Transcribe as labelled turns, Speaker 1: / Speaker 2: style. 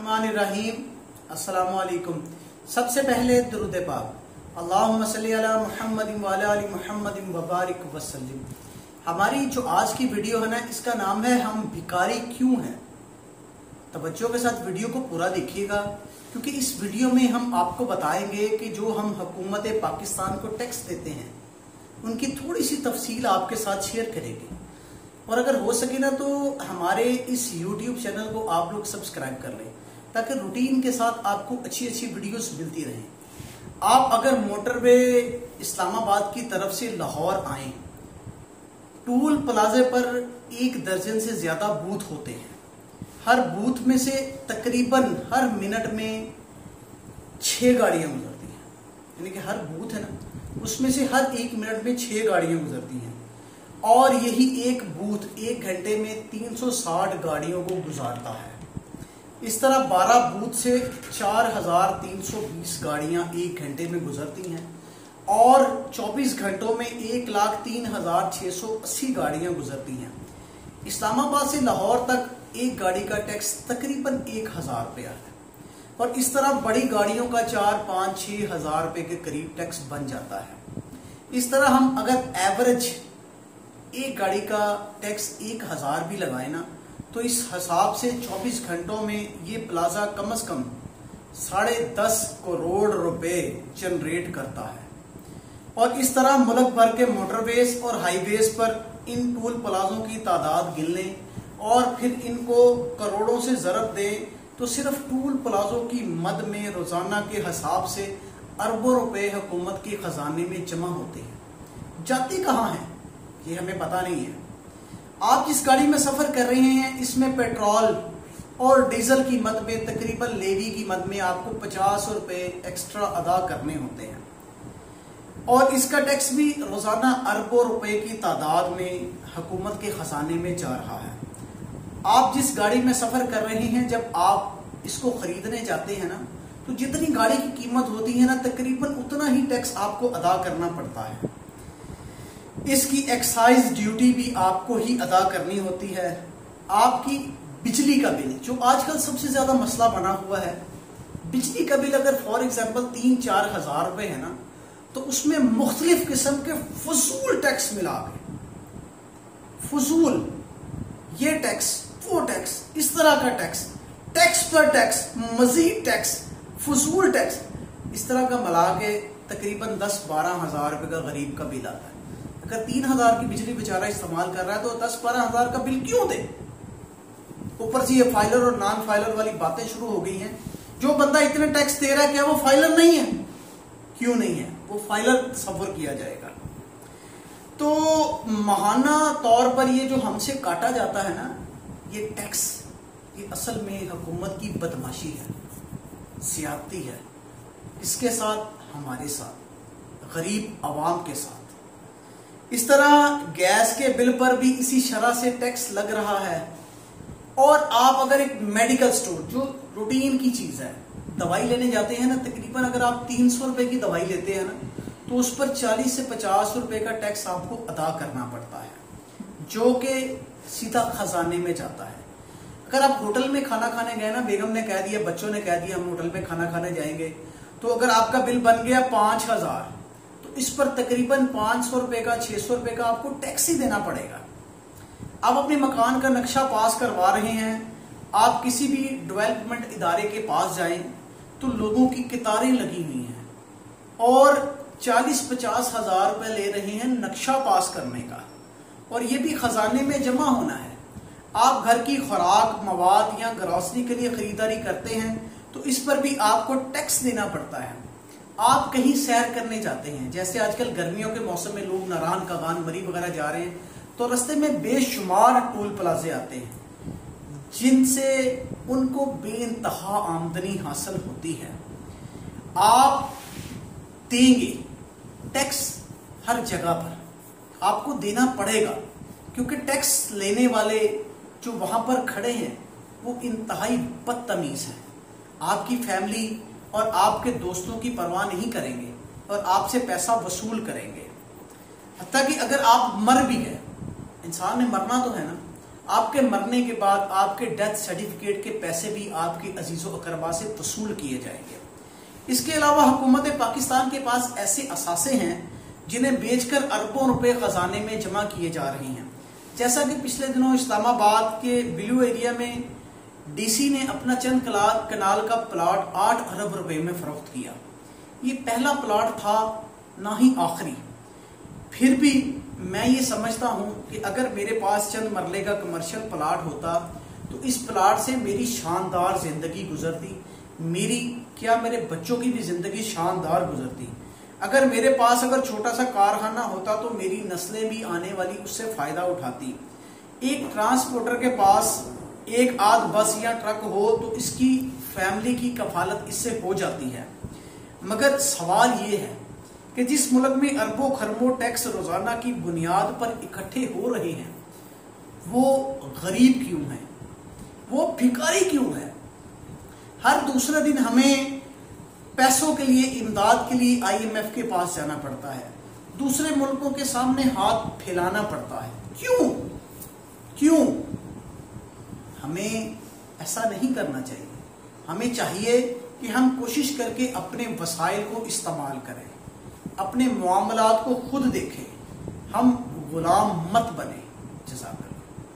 Speaker 1: रहीम अस्सलामु अलैकुम। सबसे पहले दुरूद पाक अल्लाहुम्मा सल्ली अला मुहम्मदिन व अला आलि मुहम्मदिन व बारिक वसल्लिम। हमारी जो आज की वीडियो है ना, इसका नाम है हम भिखारी क्यों हैं। तवज्जो के साथ वीडियो को पूरा देखिएगा, क्योंकि इस वीडियो में हम आपको बताएंगे कि जो हम हुकूमत पाकिस्तान को टैक्स देते हैं उनकी थोड़ी सी तफसील आपके साथ शेयर करेंगे। और अगर हो सके ना तो हमारे इस YouTube चैनल को आप लोग सब्सक्राइब कर लें, ताकि रूटीन के साथ आपको अच्छी अच्छी वीडियोस मिलती रहें। आप अगर मोटरवे इस्लामाबाद की तरफ से लाहौर आए, टूल प्लाजे पर 1 दर्जन से ज्यादा बूथ होते हैं। हर बूथ में से तकरीबन हर मिनट में 6 गाड़ियां गुजरती हैं, यानी कि हर बूथ है ना, उसमें से हर 1 मिनट में 6 गाड़ियां गुजरती हैं। और यही एक बूथ 1 घंटे में 360 गाड़ियों को गुजारता है। इस तरह 12 बूथ से 4320 गाड़ियां 1 घंटे में गुजरती हैं और 24 घंटों में 1,03,680 गाड़ियां गुजरती हैं। इस्लामाबाद से लाहौर तक एक गाड़ी का टैक्स तकरीबन 1,000 रुपया है, और इस तरह बड़ी गाड़ियों का 4, 5, 6 हजार रुपए के करीब टैक्स बन जाता है। इस तरह हम अगर एवरेज एक गाड़ी का टैक्स 1,000 भी लगाए ना, तो इस हिसाब से 24 घंटों में ये प्लाजा कम से कम 10.5 करोड़ रुपए जनरेट करता है। और इस तरह मुल्क भर के मोटरवेज और हाईवेज पर इन टूल प्लाजों की तादाद गिन लें और फिर इनको करोड़ों से ज़रब दें, तो सिर्फ टूल प्लाजों की मद में रोजाना के हिसाब से अरबों रुपए हुकूमत के खजाने में जमा होते हैं। जाती कहाँ है ये हमें पता नहीं है। आप जिस गाड़ी में सफर कर रहे हैं, इसमें पेट्रोल और डीजल की मद में, तकरीबन लेवी की मद में आपको 50 रुपए एक्स्ट्रा अदा करने होते हैं, और इसका टैक्स भी रोजाना अरबों रुपए की तादाद में हुकूमत के खजाने में जा रहा है। आप जिस गाड़ी में सफर कर रहे हैं, जब आप इसको खरीदने जाते हैं ना, तो जितनी गाड़ी की कीमत होती है ना, तकरीबन उतना ही टैक्स आपको अदा करना पड़ता है। इसकी एक्साइज ड्यूटी भी आपको ही अदा करनी होती है। आपकी बिजली का बिल, जो आजकल सबसे ज्यादा मसला बना हुआ है, बिजली का बिल अगर फॉर एग्जांपल 3-4 हजार रुपए है ना, तो उसमें मुख्तलिफ किस्म के फजूल टैक्स मिला के, फजूल ये टैक्स, वो टैक्स, इस तरह का टैक्स, टैक्स पर टैक्स, मजीद टैक्स, फजूल टैक्स, इस तरह का मिला के तकरीबन 10-12 हजार रुपए का गरीब का बिल आता है। अगर 3,000 की बिजली बेचारा इस्तेमाल कर रहा है, तो 10-12 हजार का बिल क्यों दे। ऊपर से ये फाइलर और नॉन फाइलर वाली बातें शुरू हो गई हैं। जो बंदा इतने टैक्स दे रहा है, क्या वो फाइलर नहीं है? क्यों नहीं है? वो फाइलर तस्वर किया जाएगा। तो माहाना तौर पर ये जो हमसे काटा जाता है ना, ये टैक्स, ये असल में हुकूमत की बदमाशी है, ज्यादती है। इसके साथ हमारे साथ, गरीब आवाम के साथ। इस तरह गैस के बिल पर भी इसी शरह से टैक्स लग रहा है। और आप अगर एक मेडिकल स्टोर, जो रूटीन की चीज है, दवाई लेने जाते हैं ना, तकरीबन अगर आप 300 रुपए की दवाई लेते हैं ना, तो उस पर 40 से 50 रुपए का टैक्स आपको अदा करना पड़ता है, जो कि सीधा खजाने में जाता है। अगर आप होटल में खाना खाने गए ना, बेगम ने कह दिया, बच्चों ने कह दिया हम होटल में खाना खाने जाएंगे, तो अगर आपका बिल बन गया 5,000, तो इस पर तकरीबन 500 रुपए का, 600 रुपए का आपको टैक्स ही देना पड़ेगा। आप अपने मकान का नक्शा पास करवा रहे हैं, आप किसी भी डेवलपमेंट इदारे के पास जाएं, तो लोगों की कतारें लगी हुई हैं और 40-50 हजार रुपए ले रहे हैं नक्शा पास करने का, और ये भी खजाने में जमा होना है। आप घर की खुराक, मवाद या ग्रोसरी के लिए खरीदारी करते हैं, तो इस पर भी आपको टैक्स देना पड़ता है। आप कहीं सैर करने जाते हैं, जैसे आजकल गर्मियों के मौसम में लोग नारायण कागान, मरी वगैरह जा रहे हैं, तो रास्ते में बेशुमार टोल प्लाजे आते हैं, जिनसे उनको बेइंतहा आमदनी हासिल होती है। आप देंगे टैक्स, हर जगह पर आपको देना पड़ेगा, क्योंकि टैक्स लेने वाले जो वहां पर खड़े हैं वो इंतहाई बदतमीज हैं। आपकी फैमिली और आपके दोस्तों की परवाह नहीं करेंगे और आपसे पैसा वसूल करेंगे। हत्ता कि अगर आप मर भी गए, इंसान ने मरना तो है ना, آپ کے مرنے کے بعد آپ کے ڈیتھ سرٹیفکیٹ کے پیسے بھی آپ کے عزیز و اقربا سے وصول کیے جائیں گے۔ اس کے علاوہ حکومت پاکستان کے پاس ایسے اثاثے ہیں جنہیں بیچ کر اربوں روپے خزانے میں جمع کیے جا رہے ہیں، جیسا کہ پچھلے دنوں اسلام آباد کے بلیو ایریا میں ڈی سی نے اپنا چند کنال کا پلاٹ 8 ارب روپے میں فروخت کیا۔ یہ پہلا پلاٹ تھا، نہ ہی آخری۔ پھر بھی میں یہ سمجھتا ہوں کہ اگر میرے پاس چند مرلے کا کمرشل پلاٹ ہوتا تو اس پلاٹ سے میری شاندار زندگی گزرتی، میرے بچوں کی بھی زندگی شاندار گزرتی۔ اگر میرے پاس چھوٹا سا کارخانہ ہوتا تو میری نسلیں بھی آنے والی اس سے فائدہ اٹھاتی۔ ایک ٹرانسپورٹر کے پاس ایک آدھ بس یا ٹرک ہو تو اس کی فیملی کی کفالت اس سے ہو جاتی ہے۔ مگر سوال یہ ہے کہ جس ملک میں اربوں خربوں ٹیکس روزانہ کی بنیاد پر اکٹھے ہو رہے ہیں، وہ غریب کیوں ہیں؟ وہ بھکاری کیوں ہے؟ ہر دوسرے دن ہمیں پیسوں کے لیے، امداد کے لیے IMF کے پاس جانا پڑتا ہے، دوسرے ملکوں کے سامنے ہاتھ پھیلانا پڑتا ہے۔ کیوں؟ ہمیں ایسا نہیں کرنا چاہیے۔ ہمیں چاہیے کہ ہم کوشش کر کے اپنے وسائل کو استعمال کریں، اپنے معاملات کو خود دیکھیں، ہم غلام مت بنیں۔ جزاک اللہ۔